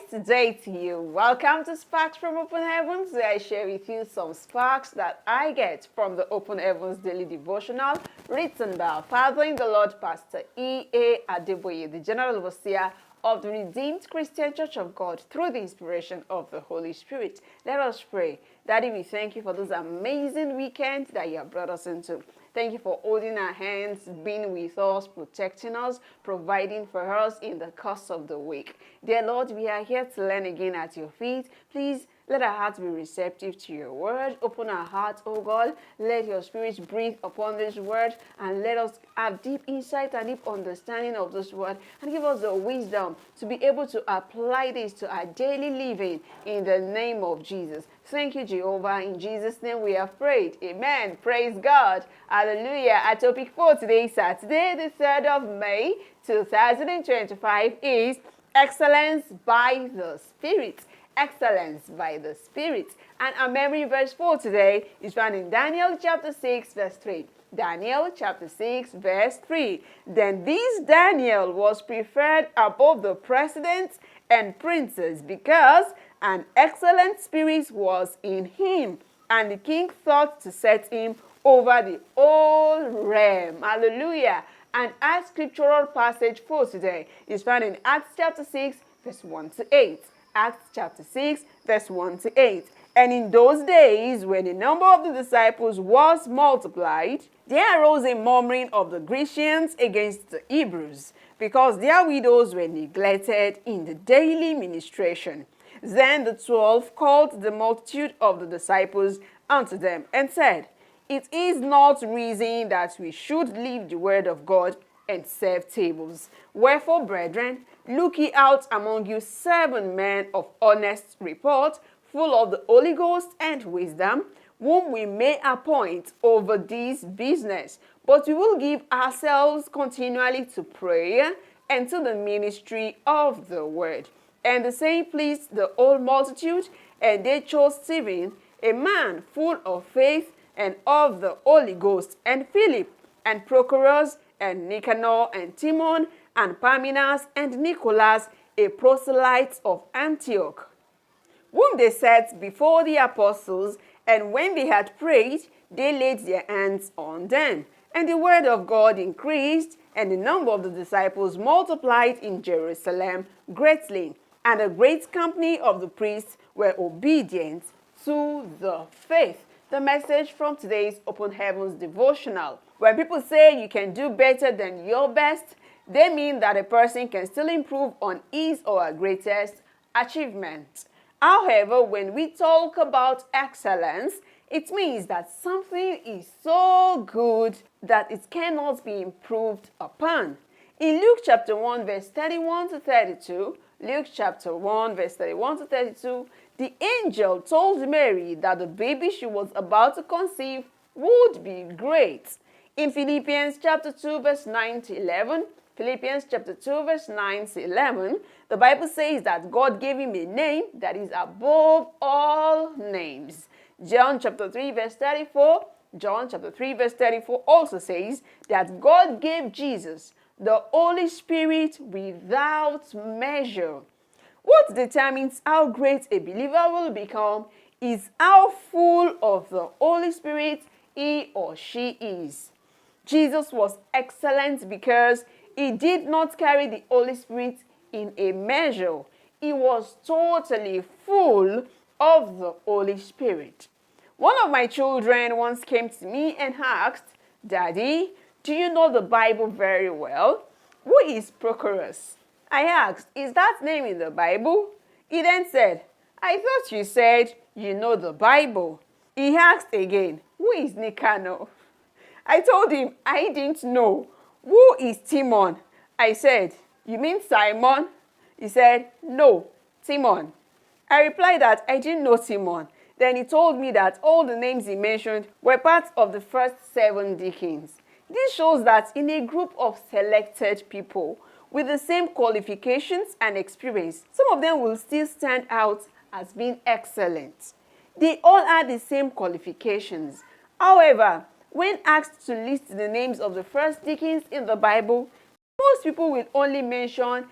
Blessed day to you. Welcome to Sparks from Open Heavens, where I share with you some sparks that I get from the Open Heavens Daily Devotional, written by our Father in the Lord, Pastor E.A. Adeboye, the General Overseer of the Redeemed Christian Church of God, through the inspiration of the Holy Spirit. Let us pray. Daddy, we thank you for this amazing weekend that you have brought us into. Thank you for holding our hands, being with us, protecting us, providing for us in the course of the week. Dear Lord, we are here to learn again at your feet. Please let our hearts be receptive to your word. Open our hearts, oh God. Let your spirit breathe upon this word and let us have deep insight and deep understanding of this word and give us the wisdom to be able to apply this to our daily living in the name of Jesus. Thank you, Jehovah. In Jesus' name we have prayed. Amen. Praise God. Hallelujah. Our topic for today, Saturday, the 3rd of May, 2025 is Excellence by the Spirit. Excellence by the Spirit. And our memory verse for today is found in Daniel chapter 6, verse 3. Daniel chapter 6, verse 3. Then this Daniel was preferred above the presidents and princes because an excellent spirit was in him, and the king thought to set him over the whole realm. Hallelujah. And our scriptural passage for today is found in Acts chapter 6, verse 1 to 8. Acts chapter 6, verse 1 to 8. And in those days, when the number of the disciples was multiplied, there arose a murmuring of the Grecians against the Hebrews, because their widows were neglected in the daily ministration. Then the 12 called the multitude of the disciples unto them, and said, It is not reason that we should leave the word of God and serve tables. Wherefore, brethren, look ye out among you 7 men of honest report, full of the Holy Ghost and wisdom, whom we may appoint over this business. But we will give ourselves continually to prayer and to the ministry of the word. And the saying pleased the whole multitude, and they chose Stephen, a man full of faith and of the Holy Ghost, and Philip, and Prochorus, and Nicanor, and Timon, and Parmenas, and Nicholas, a proselyte of Antioch, whom they set before the apostles, and when they had prayed, they laid their hands on them. And the word of God increased, and the number of the disciples multiplied in Jerusalem greatly. And a great company of the priests were obedient to the faith. The message from today's Open Heavens Devotional. When people say you can do better than your best, they mean that a person can still improve on his or her greatest achievement. However, when we talk about excellence, it means that something is so good that it cannot be improved upon. In Luke chapter 1, verse 31 to 32, Luke chapter 1, verse 31 to 32, the angel told Mary that the baby she was about to conceive would be great. In Philippians chapter 2, verse 9 to 11, Philippians chapter 2, verse 9 to 11, the Bible says that God gave him a name that is above all names. John chapter 3, verse 34, John chapter 3, verse 34 also says that God gave Jesus the Holy Spirit without measure. What determines how great a believer will become is how full of the Holy Spirit he or she is. Jesus was excellent because he did not carry the Holy Spirit in a measure. He was totally full of the Holy Spirit. One of my children once came to me and asked, Daddy, do you know the Bible very well? Who is Prochorus? I asked, is that name in the Bible? He then said, I thought you said you know the Bible. He asked again, who is Nicanor? I told him I didn't know. Who is Timon? I said, you mean Simon? He said, no, Timon. I replied that I didn't know Timon. Then he told me that all the names he mentioned were part of the first 7 deacons. This shows that in a group of selected people with the same qualifications and experience, some of them will still stand out as being excellent. They all had the same qualifications. However, when asked to list the names of the first deacons in the Bible, most people will only mention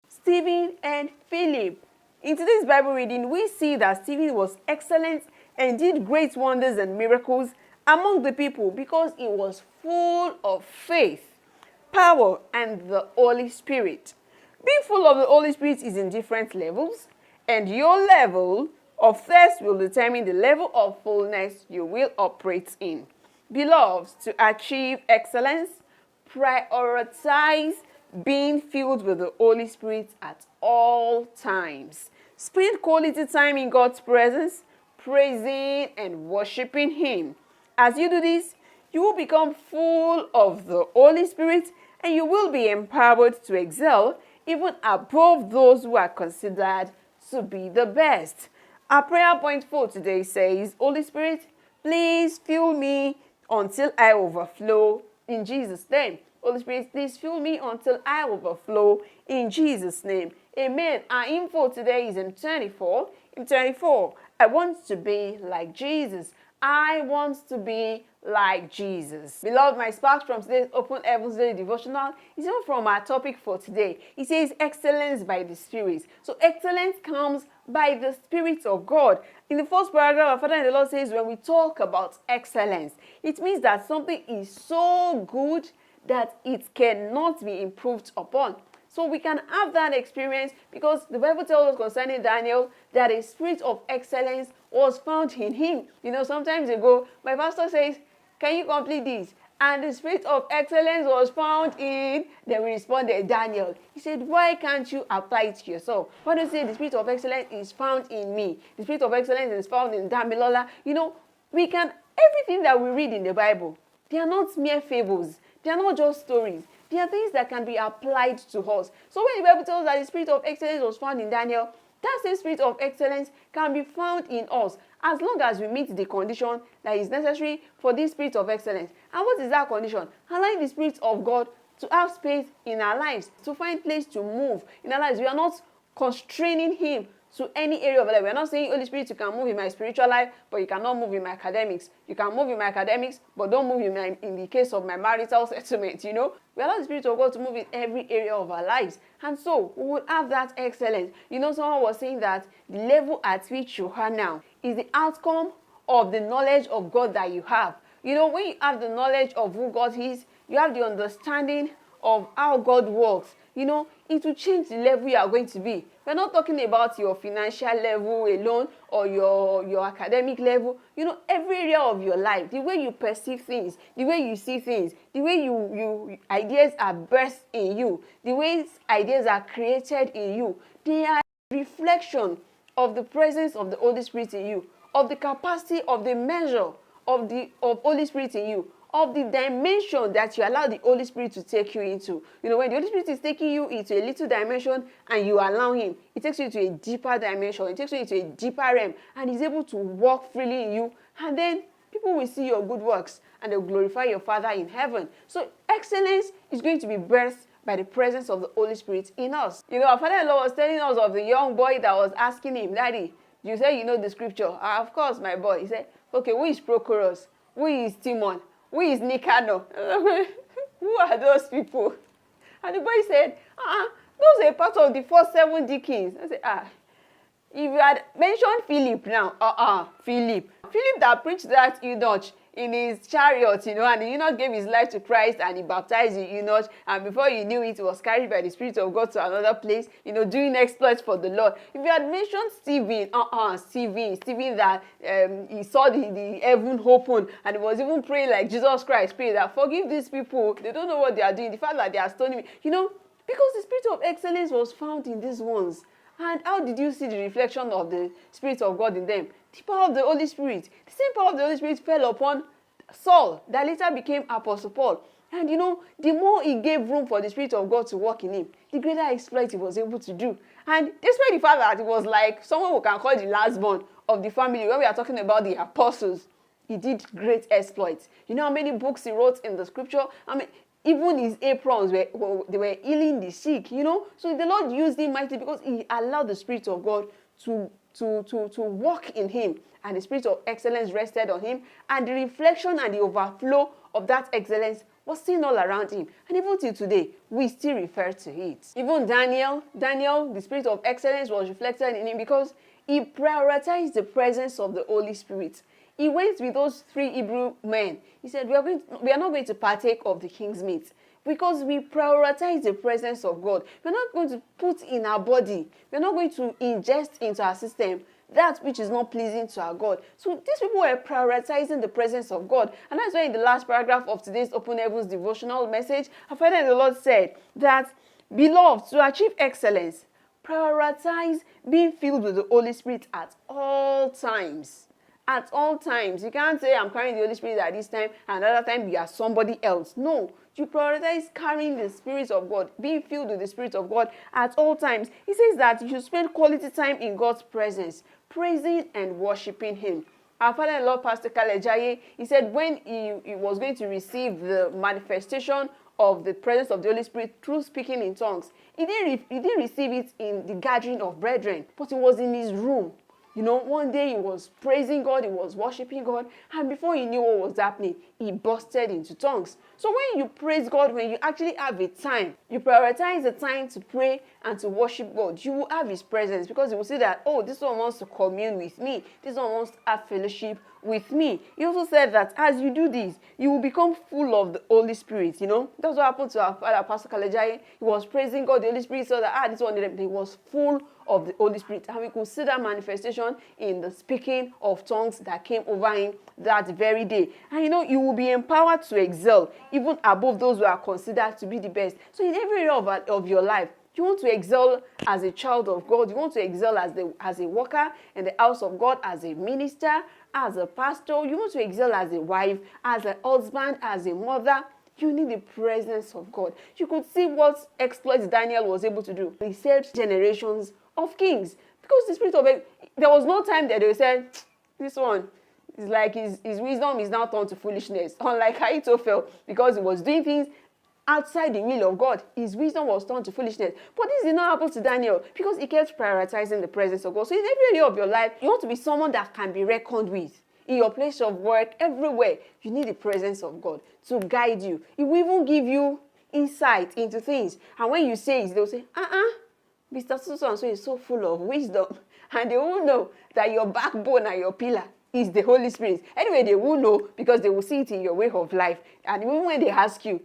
Stephen and Philip. In today's Bible reading, we see that Stephen was excellent and did great wonders and miracles among the people because he was full of faith, power, and the Holy Spirit. Being full of the Holy Spirit is in different levels, and your level of thirst will determine the level of fullness you will operate in. Beloved, to achieve excellence, prioritize being filled with the Holy Spirit at all times. Spend quality time in God's presence, praising and worshiping Him. As you do this, you will become full of the Holy Spirit and you will be empowered to excel even above those who are considered to be the best. Our prayer point for today says, Holy Spirit, please fill me until I overflow in Jesus' name. Holy Spirit, please fill me until I overflow in Jesus' name. Amen. Our info today is M24. M24, I want to be like Jesus. I want to be like Jesus. Beloved, my sparks from today's Open Heavens Daily Devotional is even from our topic for today. It says excellence by the Spirit. So excellence comes by the Spirit of God. In the first paragraph, our Father in the Lord says when we talk about excellence, it means that something is so good that it cannot be improved upon. So we can have that experience because the Bible tells us concerning Daniel that a spirit of excellence was found in him. Sometimes ago, my pastor says, can you complete this? And the spirit of excellence was found in, then we responded, Daniel. He said, why can't you apply it to yourself? Why don't you say the spirit of excellence is found in me? The spirit of excellence is found in Damilola. Everything that we read in the Bible, they are not mere fables. They are not just stories. They are things that can be applied to us. So when the Bible tells us that the spirit of excellence was found in Daniel, that same spirit of excellence can be found in us as long as we meet the condition that is necessary for this spirit of excellence. And what is that condition? Allowing the Spirit of God to have space in our lives, to find place to move in our lives. We are not constraining Him to any area of life. We're not saying, Holy Spirit, you can move in my spiritual life, but you cannot move in my academics. You can move in my academics, but don't move in the case of my marital settlement, We allow the Spirit of God to move in every area of our lives. And so, we will have that excellence. Someone was saying that the level at which you are now is the outcome of the knowledge of God that you have. When you have the knowledge of who God is, you have the understanding of how God works. It will change the level you are going to be. We're not talking about your financial level alone or your academic level. Every area of your life, the way you perceive things, the way you see things, the way you ideas are birthed in you, the way ideas are created in you, they are a reflection of the presence of the Holy Spirit in you, of the capacity of the measure of Holy Spirit in you, of the dimension that you allow the Holy Spirit to take you into. When the Holy Spirit is taking you into a little dimension and you allow Him, it takes you into a deeper dimension. It takes you into a deeper realm and He's able to walk freely in you. And then people will see your good works and they'll glorify your Father in heaven. So excellence is going to be birthed by the presence of the Holy Spirit in us. Our father-in-law was telling us of the young boy that was asking him, Daddy, you say you know the scripture. Of course, my boy. He said, okay, who is Prochorus? Who is Timon? Who is Nicanor? Who are those people? And the boy said, those are part of the first 7 deacons. I said, if you had mentioned Philip now, Philip that preached that eunuch in his chariot, and the eunuch gave his life to Christ and he baptized the eunuch, and before you knew it, he was carried by the Spirit of God to another place, doing exploits for the Lord. If you had mentioned Stephen that he saw the heaven open and he was even praying like Jesus Christ prayed that forgive these people, they don't know what they are doing, the fact that they are stoning me, because the Spirit of excellence was found in these ones. And how did you see the reflection of the Spirit of God in them? The power of the Holy Spirit. The same power of the Holy Spirit fell upon Saul that later became Apostle Paul. And the more he gave room for the Spirit of God to work in him, the greater exploit he was able to do. And despite the fact that it was like someone who can call the last born of the family, when we are talking about the apostles, he did great exploits. You know how many books he wrote in the scripture? Even his aprons they were healing the sick, So the Lord used him mightily because he allowed the Spirit of God to work in him, and the Spirit of excellence rested on him, and the reflection and the overflow of that excellence was seen all around him. And even till today, we still refer to it. Even Daniel, the spirit of excellence was reflected in him because he prioritized the presence of the Holy Spirit. He went with those 3 Hebrew men. He said, we are not going to partake of the king's meat because we prioritize the presence of God. We're not going to put in our body, we're not going to ingest into our system that which is not pleasing to our God. So these people were prioritizing the presence of God. And that's why in the last paragraph of today's Open Heavens devotional message, our Father and the Lord said that, beloved, to achieve excellence, prioritize being filled with the Holy Spirit at all times. At all times. You can't say, I'm carrying the Holy Spirit at this time, and another time you are somebody else. No. You prioritize carrying the Spirit of God, being filled with the Spirit of God at all times. He says that you should spend quality time in God's presence, praising and worshiping Him. Our Father-in-law, Pastor Kalejaye, he said when he was going to receive the manifestation of the presence of the Holy Spirit through speaking in tongues, he didn't receive it in the gathering of brethren, but it was in his room. You know, one day he was praising God, he was worshiping God, and before he knew what was happening, he bursted into tongues. So when you praise God, when you actually have a time, you prioritize the time to pray and to worship God, you will have His presence, because you will see that, oh, this one wants to commune with me, this one wants to have fellowship with me. He also said that as you do this, you will become full of the Holy Spirit. You know, that's what happened to our father, Pastor Kalejaye. He was praising God, the Holy Spirit saw that, this one, he was full of the Holy Spirit, and we could see that manifestation in the speaking of tongues that came over him that very day. And you know, you will be empowered to excel even above those who are considered to be the best. So in every area of your life, you want to excel as a child of God, you want to excel as a worker in the house of God, as a minister, as a pastor, you want to excel as a wife, as a husband, as a mother. You need the presence of God. You could see what exploits Daniel was able to do. He saved generations of kings, because the spirit of it, there was no time that they said, this one is like his wisdom is now turned to foolishness, unlike Ahithophel, because he was doing things outside the will of God. His wisdom was turned to foolishness. But this did not happen to Daniel, because he kept prioritizing the presence of God. So in every area of your life, you want to be someone that can be reckoned with. In your place of work, everywhere, you need the presence of God to guide you. It will even give you insight into things. And when you say it, they'll say, Mr. So-and-so is so full of wisdom. And they will know that your backbone and your pillar is the Holy Spirit. Anyway, they will know, because they will see it in your way of life. And even when they ask you,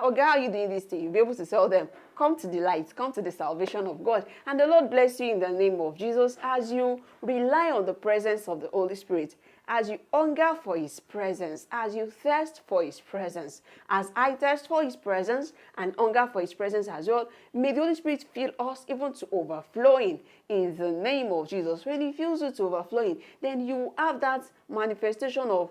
okay, how are you doing this thing? You'll be able to tell them, come to the light, come to the salvation of God. And the Lord bless you in the name of Jesus as you rely on the presence of the Holy Spirit, as you hunger for His presence, as you thirst for His presence, as I thirst for His presence and hunger for His presence as well. May the Holy Spirit fill us even to overflowing in the name of Jesus. When He fills you to overflowing, then you will have that manifestation of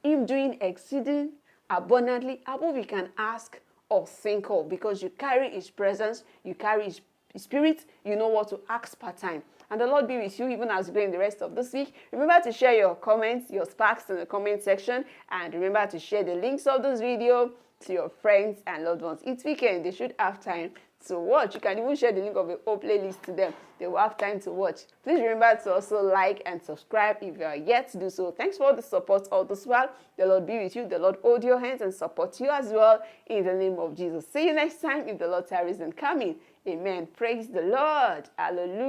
Him doing exceeding abundantly above you can ask or think of, because you carry His presence, you carry His Spirit, you know what to ask per time. And the Lord be with you even as we go in the rest of this week. Remember to share your comments, your sparks in the comment section, and remember to share the links of this video to your friends and loved ones. It's weekend, they should have time to watch. You can even share the link of your whole playlist to them. They will have time to watch. Please remember to also like and subscribe if you are yet to do so. Thanks for all the support all this while. The Lord be with you. The Lord hold your hands and support you as well in the name of Jesus. See you next time if the Lord tarries in coming. Amen. Praise the Lord. Hallelujah.